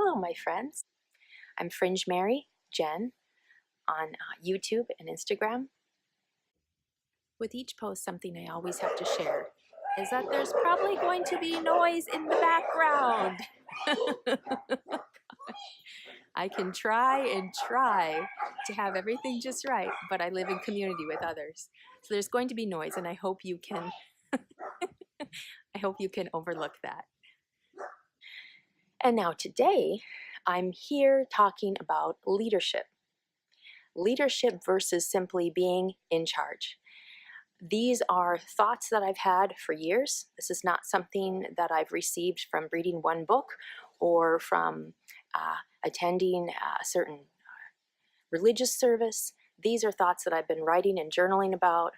Hello, my friends. I'm Fringe Mary, Jen, on YouTube and Instagram. With each post, something I always have to share is that there's probably going to be noise in the background. I can try and try to have everything just right, but I live in community with others. So there's going to be noise, and I hope you can overlook that. And now today, I'm here talking about leadership. Leadership versus simply being in charge. These are thoughts that I've had for years. This is not something that I've received from reading one book or from attending a certain religious service. These are thoughts that I've been writing and journaling about,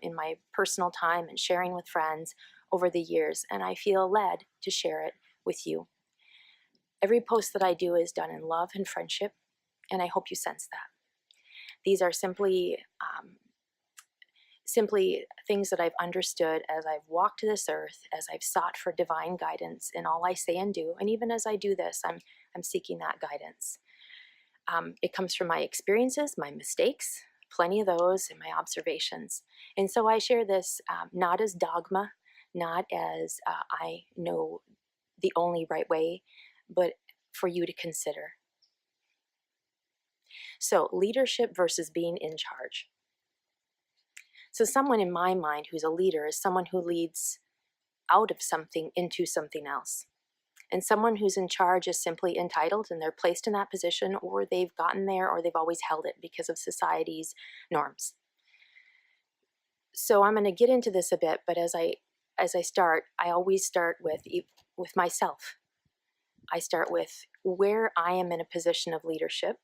in my personal time and sharing with friends over the years, and I feel led to share it with you. Every post that I do is done in love and friendship, and I hope you sense that. These are simply things that I've understood as I've walked to this earth, as I've sought for divine guidance in all I say and do. And even as I do this, I'm seeking that guidance. It comes from my experiences, my mistakes, plenty of those, and my observations. And so I share this not as dogma, not as I know the only right way, but for you to consider. So leadership versus being in charge. So someone in my mind who's a leader is someone who leads out of something into something else. And someone who's in charge is simply entitled, and they're placed in that position, or they've gotten there, or they've always held it because of society's norms. So I'm going to get into this a bit, but as I start, I always start with myself. I start with where I am in a position of leadership.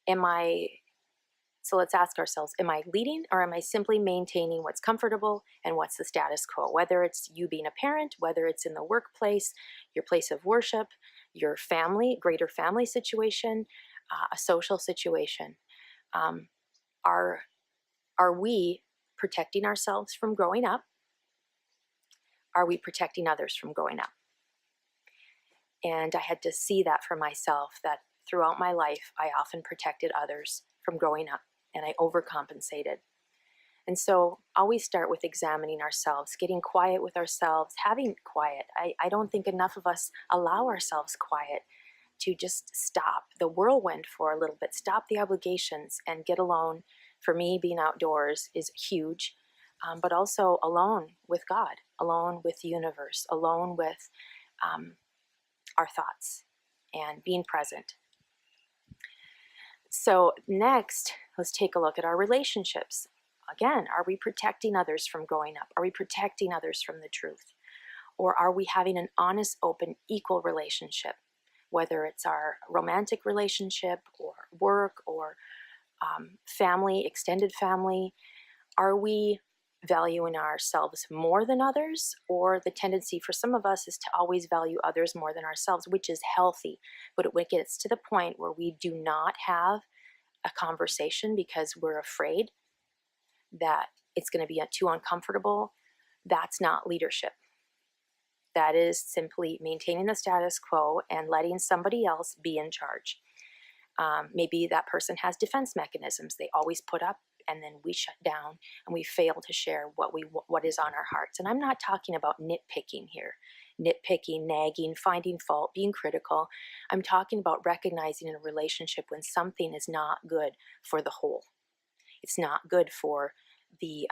So let's ask ourselves, am I leading, or am I simply maintaining what's comfortable and what's the status quo? Whether it's you being a parent, whether it's in the workplace, your place of worship, your family, greater family situation, a social situation. Are we protecting ourselves from growing up? Are we protecting others from growing up? And I had to see that for myself, that throughout my life, I often protected others from growing up, and I overcompensated. And so always start with examining ourselves, getting quiet with ourselves, having quiet. I don't think enough of us allow ourselves quiet to just stop the whirlwind for a little bit, stop the obligations and get alone. For me, being outdoors is huge, but also alone with God, alone with the universe, alone with our thoughts, and being present. So next, let's take a look at our relationships. Again, are we protecting others from growing up? Are we protecting others from the truth? Or are we having an honest, open, equal relationship? Whether it's our romantic relationship or work or family, extended family, are we valuing ourselves more than others? Or the tendency for some of us is to always value others more than ourselves, which is healthy. But when it gets to the point where we do not have a conversation because we're afraid that it's going to be too uncomfortable, that's not leadership. That is simply maintaining the status quo and letting somebody else be in charge. Maybe that person has defense mechanisms. They always put up, and then we shut down and we fail to share what is on our hearts. And I'm not talking about nitpicking here. Nitpicking, nagging, finding fault, being critical. I'm talking about recognizing in a relationship when something is not good for the whole. It's not good for the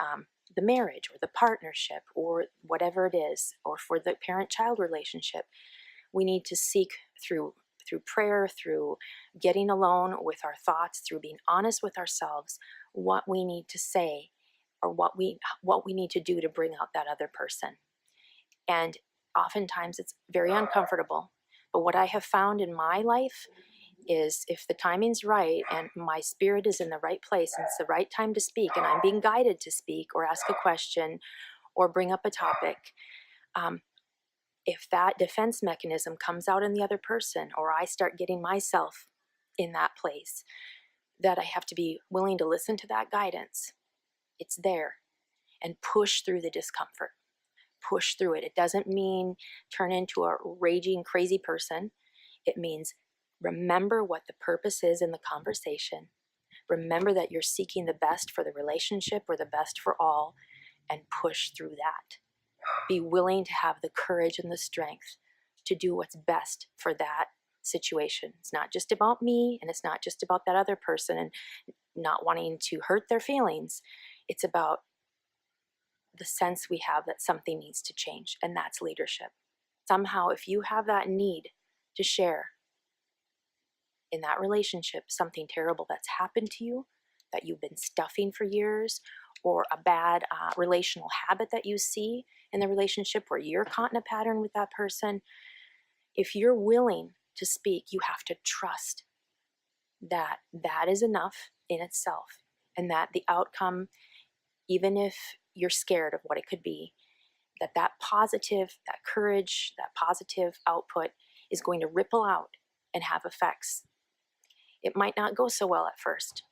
marriage or the partnership or whatever it is, or for the parent-child relationship. We need to seek through prayer, through getting alone with our thoughts, through being honest with ourselves, what we need to say or what we need to do to bring out that other person. And oftentimes it's very uncomfortable. But what I have found in my life is, if the timing's right and my spirit is in the right place and it's the right time to speak and I'm being guided to speak or ask a question or bring up a topic, if that defense mechanism comes out in the other person, or I start getting myself in that place, that I have to be willing to listen to that guidance. It's there, and push through the discomfort. push through it. It doesn't mean turn into a raging, crazy person. It means remember what the purpose is in the conversation. Remember that you're seeking the best for the relationship or the best for all, and push through that. Be willing to have the courage and the strength to do what's best for that situation. It's not just about me, and it's not just about that other person and not wanting to hurt their feelings. It's about the sense we have that something needs to change, and that's leadership. Somehow, if you have that need to share in that relationship something terrible that's happened to you, that you've been stuffing for years, or a bad relational habit that you see in the relationship where you're caught in a pattern with that person, if you're willing to speak, you have to trust that that is enough in itself, and that the outcome, even if you're scared of what it could be, that positive, that courage, that positive output is going to ripple out and have effects. It might not go so well at first,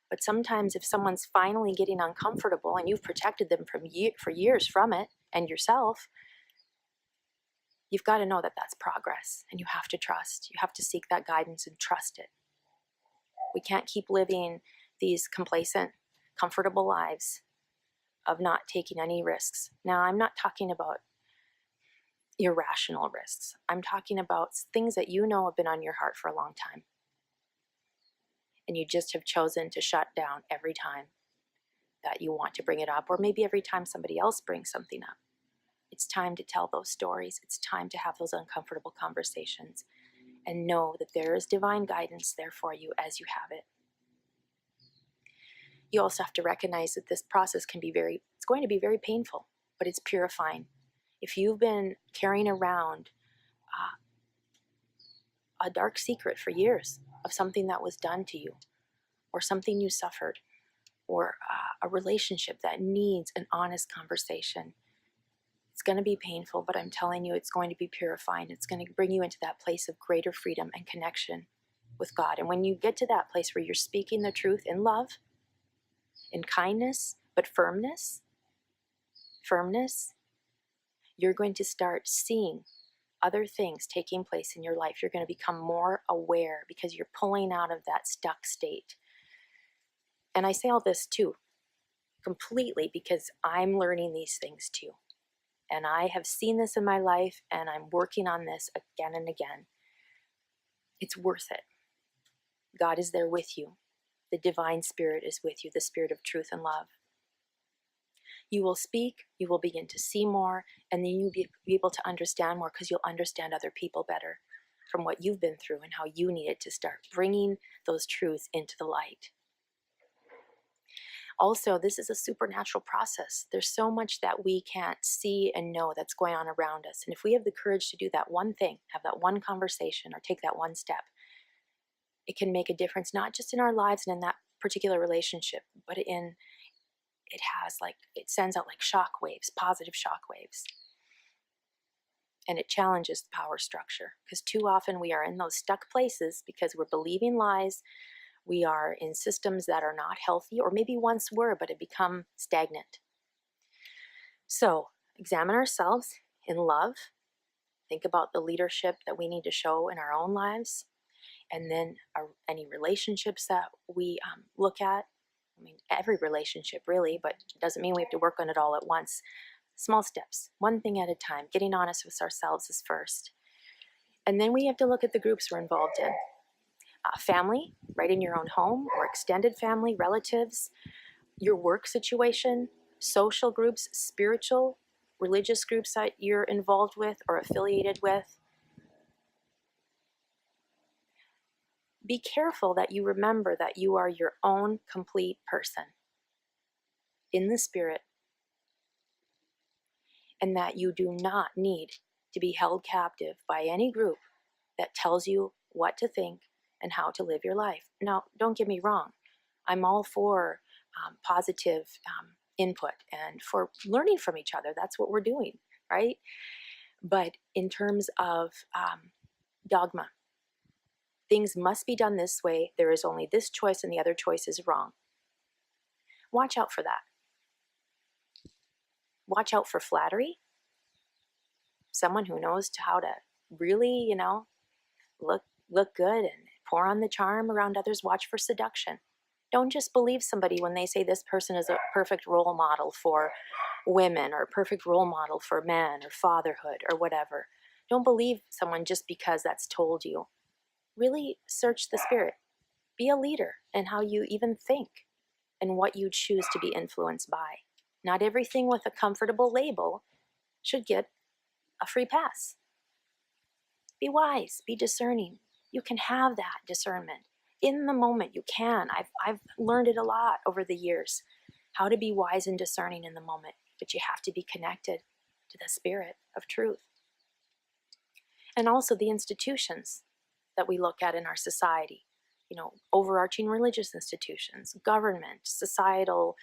but sometimes if someone's finally getting uncomfortable and you've protected them for years from it and yourself, you've got to know that that's progress, and you have to trust. You have to seek that guidance and trust it. We can't keep living these complacent, comfortable lives of not taking any risks. Now, I'm not talking about irrational risks. I'm talking about things that you know have been on your heart for a long time, and you just have chosen to shut down every time that you want to bring it up, or maybe every time somebody else brings something up. It's time to tell those stories. It's time to have those uncomfortable conversations and know that there is divine guidance there for you as you have it. You also have to recognize that this process it's going to be very painful, but it's purifying. If you've been carrying around a dark secret for years of something that was done to you, or something you suffered, or a relationship that needs an honest conversation, it's going to be painful, but I'm telling you, it's going to be purifying. It's going to bring you into that place of greater freedom and connection with God. And when you get to that place where you're speaking the truth in love, in kindness, but firmness, you're going to start seeing other things taking place in your life. You're going to become more aware because you're pulling out of that stuck state. And I say all this too, completely because I'm learning these things too. And I have seen this in my life, and I'm working on this again and again. It's worth it. God is there with you. The divine spirit is with you, the spirit of truth and love. You will speak, you will begin to see more, and then you'll be able to understand more because you'll understand other people better from what you've been through and how you needed to start bringing those truths into the light. Also, this is a supernatural process. There's so much that we can't see and know that's going on around us. And if we have the courage to do that one thing, have that one conversation, or take that one step, it can make a difference, not just in our lives and in that particular relationship, but it sends out like shock waves, positive shock waves. And it challenges the power structure, because too often we are in those stuck places because we're believing lies. We are in systems that are not healthy, or maybe once were, but have become stagnant. So examine ourselves in love. Think about the leadership that we need to show in our own lives. And then any relationships that we look at. I mean, every relationship really, but it doesn't mean we have to work on it all at once. Small steps, one thing at a time. Getting honest with ourselves is first. And then we have to look at the groups we're involved in. Family, right in your own home, or extended family, relatives, your work situation, social groups, spiritual, religious groups that you're involved with or affiliated with. Be careful that you remember that you are your own complete person in the spirit, and that you do not need to be held captive by any group that tells you what to think and how to live your life. Now, don't get me wrong. I'm all for positive input and for learning from each other. That's what we're doing, right? But in terms of dogma, things must be done this way. There is only this choice and the other choice is wrong. Watch out for that. Watch out for flattery. someone who knows how to really, look good and pour on the charm around others. Watch for seduction. Don't just believe somebody when they say this person is a perfect role model for women or a perfect role model for men or fatherhood or whatever. Don't believe someone just because that's told you. Really search the spirit. Be a leader in how you even think and what you choose to be influenced by. Not everything with a comfortable label should get a free pass. Be wise, be discerning. You can have that discernment. In the moment, you can. I've learned it a lot over the years, how to be wise and discerning in the moment, but you have to be connected to the spirit of truth. And also the institutions that we look at in our society, overarching religious institutions, government, societal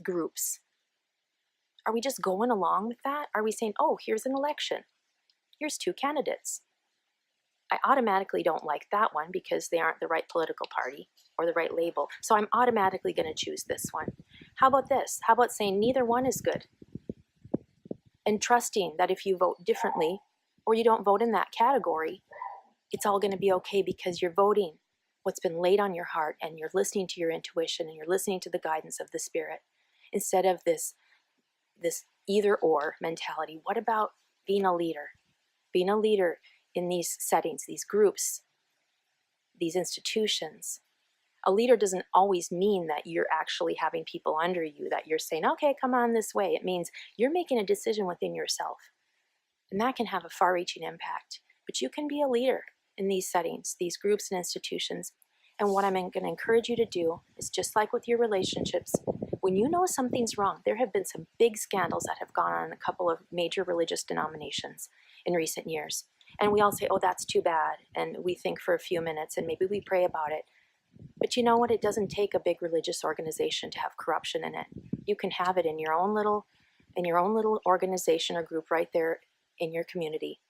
groups. Are we just going along with that? Are we saying, oh, here's an election, here's 2 candidates, I automatically don't like that one because they aren't the right political party or the right label, so I'm automatically going to choose this one. How about this? How about saying neither one is good, and trusting that if you vote differently or you don't vote in that category, it's all going to be okay because you're voting what's been laid on your heart, and you're listening to your intuition, and you're listening to the guidance of the spirit, instead of this either or mentality. What about being a leader? Being a leader in these settings, these groups, these institutions. A leader doesn't always mean that you're actually having people under you, that you're saying, okay, come on this way. It means you're making a decision within yourself. And that can have a far-reaching impact. But you can be a leader in these settings, these groups and institutions. And what I'm going to encourage you to do is, just like with your relationships, when you know something's wrong, there have been some big scandals that have gone on in a couple of major religious denominations in recent years. And we all say, oh, that's too bad. And we think for a few minutes and maybe we pray about it. But you know what? It doesn't take a big religious organization to have corruption in it. You can have it in your own little organization or group right there in your community.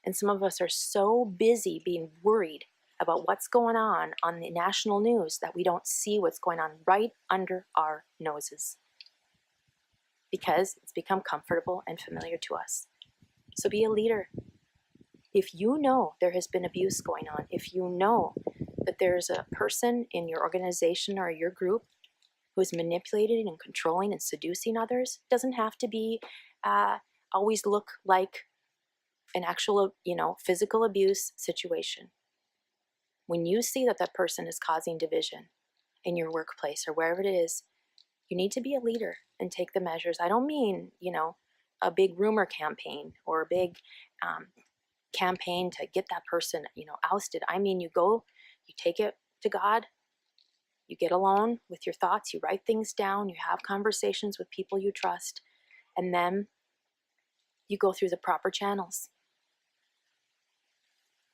And some of us are so busy being worried about what's going on the national news that we don't see what's going on right under our noses, because it's become comfortable and familiar to us. So be a leader. If you know there has been abuse going on, if you know that there's a person in your organization or your group who is manipulating and controlling and seducing others, it doesn't have to be always look like an actual, physical abuse situation. When you see that that person is causing division in your workplace or wherever it is, you need to be a leader and take the measures. I don't mean, a big rumor campaign or a big campaign to get that person, ousted. I mean, you take it to God, you get alone with your thoughts, you write things down, you have conversations with people you trust, and then you go through the proper channels.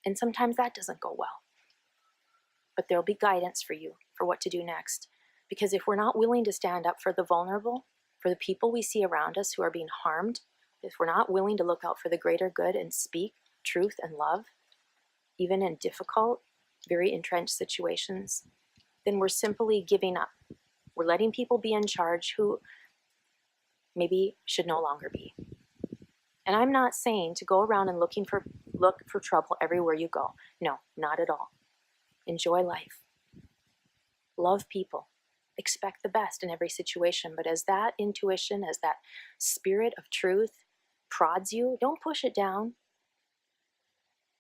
And sometimes that doesn't go well. But there'll be guidance for you for what to do next. Because if we're not willing to stand up for the vulnerable, for the people we see around us who are being harmed, if we're not willing to look out for the greater good and speak truth and love, even in difficult, very entrenched situations, then we're simply giving up. We're letting people be in charge who maybe should no longer be. And I'm not saying to go around and look for trouble everywhere you go. No, not at all. Enjoy life. Love people. Expect the best in every situation. But as that intuition, as that spirit of truth prods you, don't push it down.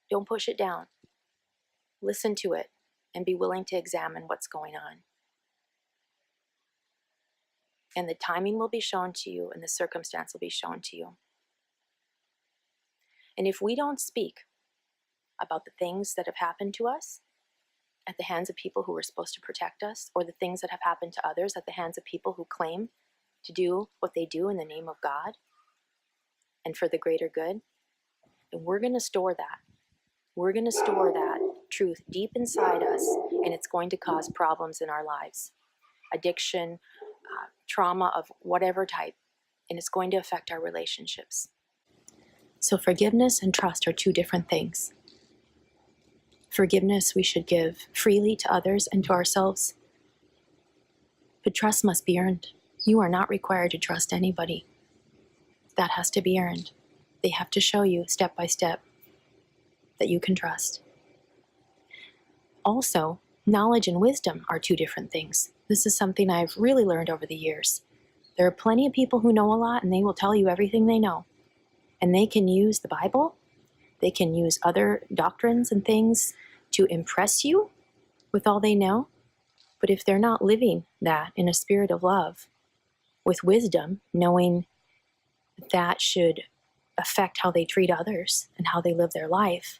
Don't push it down. Listen to it and be willing to examine what's going on. And the timing will be shown to you, and the circumstance will be shown to you. And if we don't speak about the things that have happened to us at the hands of people who were supposed to protect us, or the things that have happened to others at the hands of people who claim to do what they do in the name of God and for the greater good, then we're going to store that. We're going to store that truth deep inside us, and it's going to cause problems in our lives. Addiction, trauma of whatever type, and it's going to affect our relationships. So forgiveness and trust are 2 different things. Forgiveness we should give freely to others and to ourselves. But trust must be earned. You are not required to trust anybody. That has to be earned. They have to show you step by step that you can trust. Also, knowledge and wisdom are two different things. This is something I've really learned over the years. There are plenty of people who know a lot and they will tell you everything they know. And they can use the Bible, they can use other doctrines and things to impress you with all they know. But if they're not living that in a spirit of love, with wisdom, knowing that should affect how they treat others and how they live their life,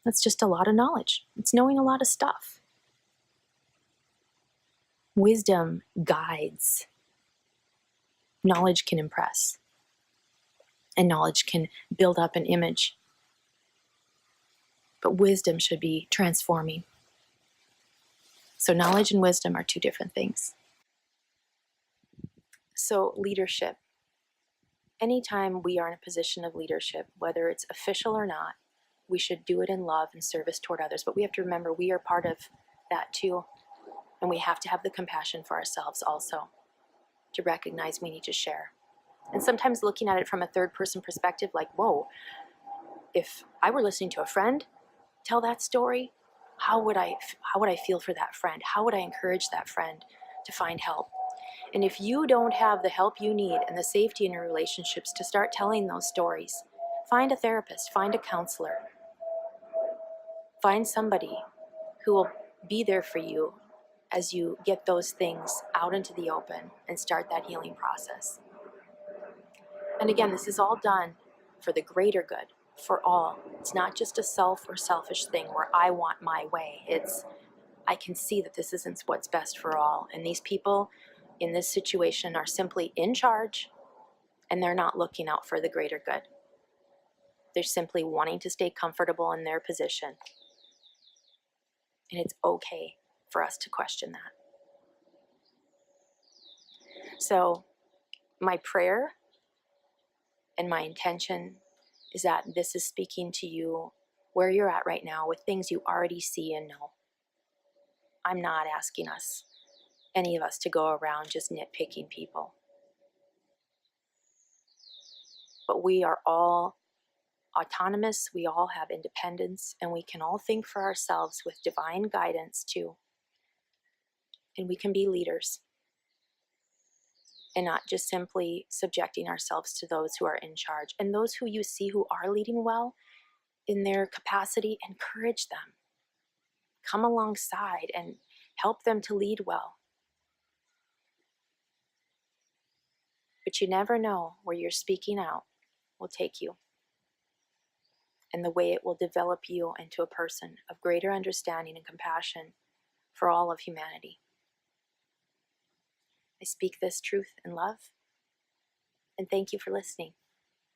that's just a lot of knowledge. It's knowing a lot of stuff. Wisdom guides. Knowledge can impress. And knowledge can build up an image. But wisdom should be transforming. So knowledge and wisdom are two different things. So leadership. Anytime we are in a position of leadership, whether it's official or not, we should do it in love and service toward others. But we have to remember we are part of that too. And we have to have the compassion for ourselves also, to recognize we need to share. And sometimes looking at it from a third person perspective, like, whoa, if I were listening to a friend tell that story, how would I feel for that friend? How would I encourage that friend to find help? And if you don't have the help you need and the safety in your relationships to start telling those stories, find a therapist, find a counselor, find somebody who will be there for you as you get those things out into the open and start that healing process. And again, this is all done for the greater good, for all. It's not just a self or selfish thing where I want my way. It's, I can see that this isn't what's best for all. And these people in this situation are simply in charge, and they're not looking out for the greater good. They're simply wanting to stay comfortable in their position. And it's okay for us to question that. So my prayer and my intention is that this is speaking to you where you're at right now with things you already see and know. I'm not asking us, any of us, to go around just nitpicking people. But we are all autonomous, we all have independence, and we can all think for ourselves with divine guidance too. And we can be leaders and not just simply subjecting ourselves to those who are in charge. And those who you see who are leading well in their capacity, encourage them. Come alongside and help them to lead well. But you never know where your speaking out will take you and the way it will develop you into a person of greater understanding and compassion for all of humanity. I speak this truth in love, and thank you for listening.